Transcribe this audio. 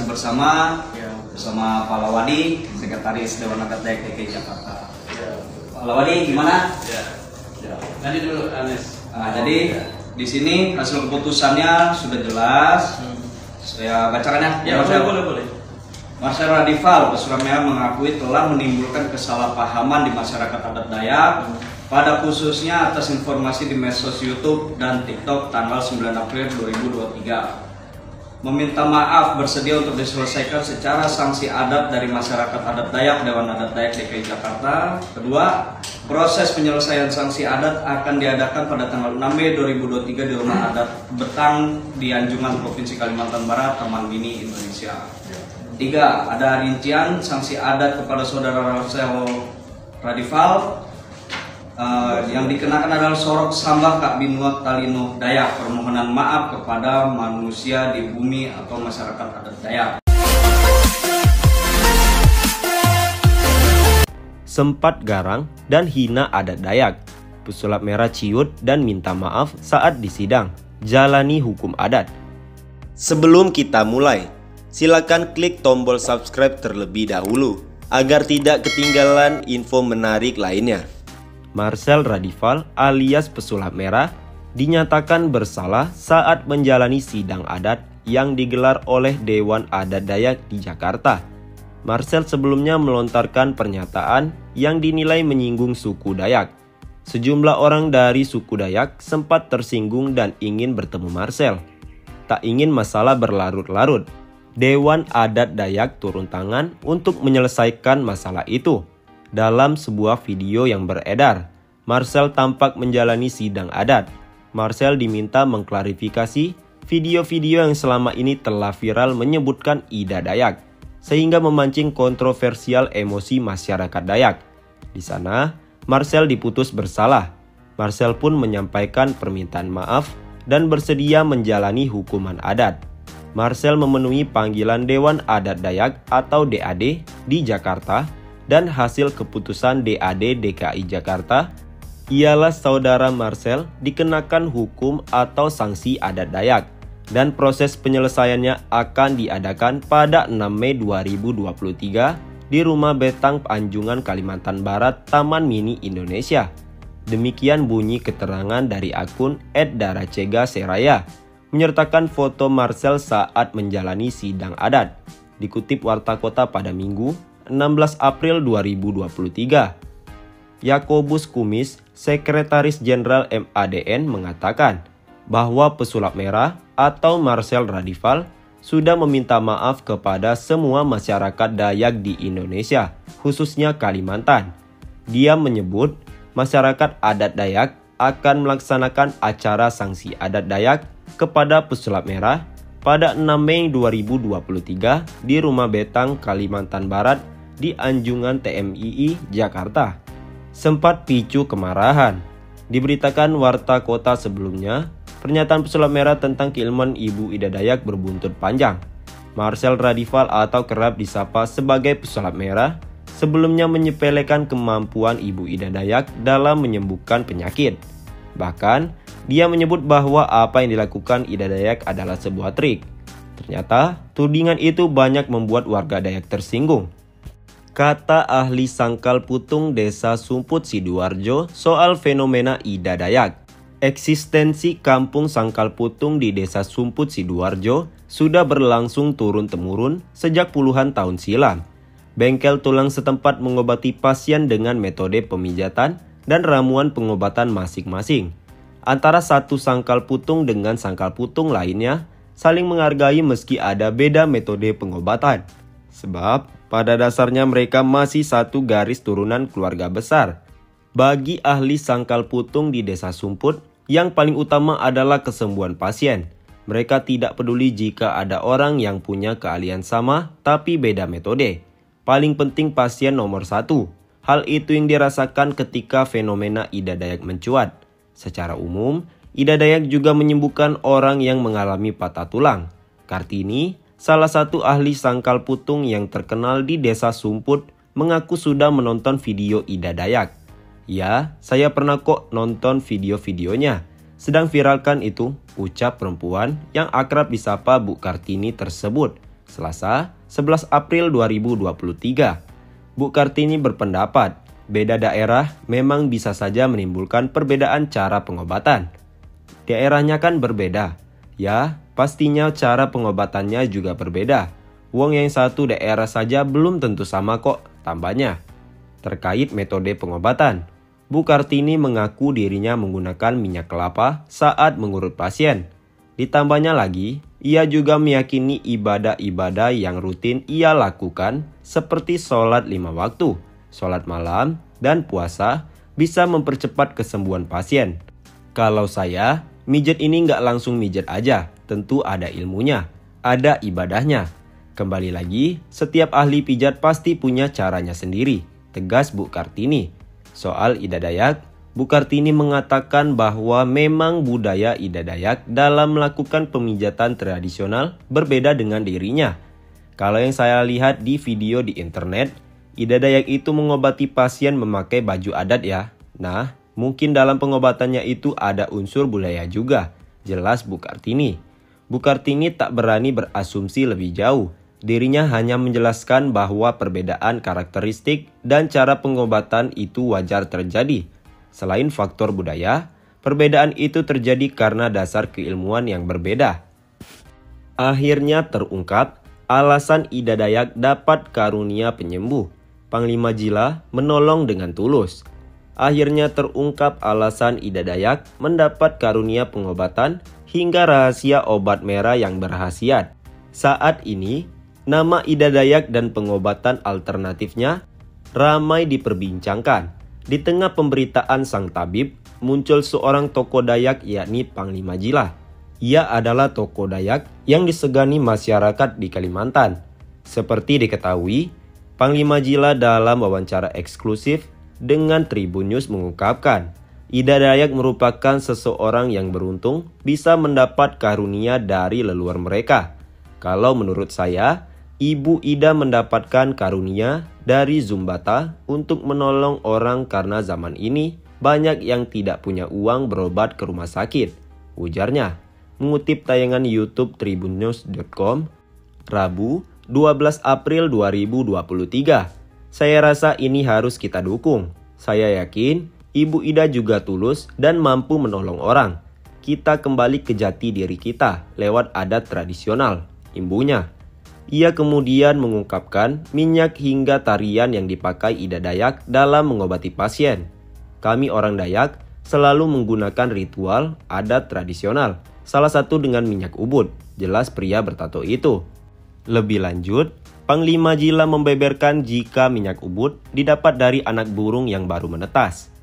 Bersama Pak Lawadi, Sekretaris Dewan Adat Dayak DKI Jakarta. Pak Lawadi gimana? Tadi dulu Anes. Jadi di sini hasil keputusannya sudah jelas. Saya bacakan ya. Boleh. Marcel Radival Pesulap Merah mengakui telah menimbulkan kesalahpahaman di masyarakat adat Dayak, pada khususnya atas informasi di medsos YouTube dan TikTok tanggal 9 April 2023. Meminta maaf, bersedia untuk diselesaikan secara sanksi adat dari masyarakat adat Dayak Dewan Adat Dayak DKI Jakarta. Kedua, proses penyelesaian sanksi adat akan diadakan pada tanggal 6 Mei 2023 di Rumah Adat Betang di Anjungan Provinsi Kalimantan Barat, Taman Mini, Indonesia. Tiga, ada rincian sanksi adat kepada saudara Marcel Radival yang dikenakan adalah sorok sambah Kak Binuak Talino Dayak, permohonan maaf kepada manusia di bumi atau masyarakat adat Dayak. Sempat garang dan hina adat Dayak, Pesulap Merah ciut dan minta maaf saat disidang. Jalani hukum adat. Sebelum kita mulai, silakan klik tombol subscribe terlebih dahulu agar tidak ketinggalan info menarik lainnya. Marcel Radival alias Pesulap Merah dinyatakan bersalah saat menjalani sidang adat yang digelar oleh Dewan Adat Dayak di Jakarta. Marcel sebelumnya melontarkan pernyataan yang dinilai menyinggung suku Dayak. Sejumlah orang dari suku Dayak sempat tersinggung dan ingin bertemu Marcel. Tak ingin masalah berlarut-larut, Dewan Adat Dayak turun tangan untuk menyelesaikan masalah itu. Dalam sebuah video yang beredar, Marcel tampak menjalani sidang adat. Marcel diminta mengklarifikasi video-video yang selama ini telah viral menyebutkan Ida Dayak, sehingga memancing kontroversial emosi masyarakat Dayak. Di sana, Marcel diputus bersalah. Marcel pun menyampaikan permintaan maaf dan bersedia menjalani hukuman adat. Marcel memenuhi panggilan Dewan Adat Dayak atau DAD di Jakarta, dan hasil keputusan DAD DKI Jakarta ialah saudara Marcel dikenakan hukum atau sanksi adat Dayak, dan proses penyelesaiannya akan diadakan pada 6 Mei 2023 di Rumah Betang Anjungan Kalimantan Barat, Taman Mini, Indonesia. Demikian bunyi keterangan dari akun @daracega_seraya menyertakan foto Marcel saat menjalani sidang adat. Dikutip Warta Kota pada Minggu 16 April 2023. Yakobus Kumis, Sekretaris Jenderal MADN, mengatakan bahwa Pesulap Merah atau Marcel Radival sudah meminta maaf kepada semua masyarakat Dayak di Indonesia, khususnya Kalimantan. Dia menyebut masyarakat adat Dayak akan melaksanakan acara sanksi adat Dayak kepada Pesulap Merah pada 6 Mei 2023 di Rumah Betang, Kalimantan Barat di Anjungan TMII, Jakarta. Sempat picu kemarahan. Diberitakan Warta Kota sebelumnya, pernyataan Pesulap Merah tentang keilmuan Ibu Ida Dayak berbuntut panjang. Marcel Radival atau kerap disapa sebagai Pesulap Merah sebelumnya menyepelekan kemampuan Ibu Ida Dayak dalam menyembuhkan penyakit. Bahkan, dia menyebut bahwa apa yang dilakukan Ida Dayak adalah sebuah trik. Ternyata, tudingan itu banyak membuat warga Dayak tersinggung. Kata ahli Sangkal Putung Desa Sumput Sidoarjo soal fenomena Ida Dayak. Eksistensi kampung Sangkal Putung di Desa Sumput Sidoarjo sudah berlangsung turun-temurun sejak puluhan tahun silam. Bengkel tulang setempat mengobati pasien dengan metode pemijatan dan ramuan pengobatan masing-masing. Antara satu sangkal putung dengan sangkal putung lainnya saling menghargai meski ada beda metode pengobatan. Sebab pada dasarnya mereka masih satu garis turunan keluarga besar. Bagi ahli sangkal putung di Desa Sumput, yang paling utama adalah kesembuhan pasien. Mereka tidak peduli jika ada orang yang punya keahlian sama tapi beda metode. Paling penting pasien nomor satu. Hal itu yang dirasakan ketika fenomena Ida Dayak mencuat. Secara umum, Ida Dayak juga menyembuhkan orang yang mengalami patah tulang. Kartini, salah satu ahli sangkal putung yang terkenal di Desa Sumput, mengaku sudah menonton video Ida Dayak. Ya, saya pernah kok nonton video-videonya. Sedang viralkan itu, ucap perempuan yang akrab disapa Bu Kartini tersebut. Selasa, 11 April 2023. Bu Kartini berpendapat, beda daerah memang bisa saja menimbulkan perbedaan cara pengobatan. Daerahnya kan berbeda. Ya, pastinya cara pengobatannya juga berbeda. Wong yang satu daerah saja belum tentu sama kok, tambahnya. Terkait metode pengobatan, Bu Kartini mengaku dirinya menggunakan minyak kelapa saat mengurut pasien. Ditambahnya lagi, ia juga meyakini ibadah-ibadah yang rutin ia lakukan seperti sholat 5 waktu, sholat malam, dan puasa bisa mempercepat kesembuhan pasien. Kalau saya, mijet ini nggak langsung mijet aja, tentu ada ilmunya, ada ibadahnya. Kembali lagi, setiap ahli pijat pasti punya caranya sendiri, tegas Bu Kartini. Soal Ida Dayak, Bu Kartini mengatakan bahwa memang budaya Ida Dayak dalam melakukan pemijatan tradisional berbeda dengan dirinya. Kalau yang saya lihat di video di internet, Ida Dayak itu mengobati pasien memakai baju adat ya. Nah, mungkin dalam pengobatannya itu ada unsur budaya juga, jelas Bu Kartini. Bu Kartini tak berani berasumsi lebih jauh. Dirinya hanya menjelaskan bahwa perbedaan karakteristik dan cara pengobatan itu wajar terjadi. Selain faktor budaya, perbedaan itu terjadi karena dasar keilmuan yang berbeda. Akhirnya terungkap alasan Ida Dayak dapat karunia penyembuh. Panglima Jila menolong dengan tulus. Akhirnya terungkap alasan Ida Dayak mendapat karunia pengobatan hingga rahasia obat merah yang berkhasiat. Saat ini, nama Ida Dayak dan pengobatan alternatifnya ramai diperbincangkan. Di tengah pemberitaan sang tabib, muncul seorang tokoh Dayak yakni Panglima Jila. Ia adalah tokoh Dayak yang disegani masyarakat di Kalimantan. Seperti diketahui, Panglima Jila dalam wawancara eksklusif dengan Tribun News mengungkapkan, Ida Dayak merupakan seseorang yang beruntung bisa mendapat karunia dari leluhur mereka. Kalau menurut saya, Ibu Ida mendapatkan karunia dari Zumbata untuk menolong orang karena zaman ini banyak yang tidak punya uang berobat ke rumah sakit, ujarnya. Mengutip tayangan YouTube tribunnews.com, Rabu 12 April 2023. Saya rasa ini harus kita dukung. Saya yakin Ibu Ida juga tulus dan mampu menolong orang. Kita kembali ke jati diri kita lewat adat tradisional, imbunya. Ia kemudian mengungkapkan minyak hingga tarian yang dipakai Ida Dayak dalam mengobati pasien. Kami orang Dayak selalu menggunakan ritual adat tradisional, salah satu dengan minyak ubud, jelas pria bertato itu. Lebih lanjut, Panglima Jila membeberkan jika minyak ubud didapat dari anak burung yang baru menetas.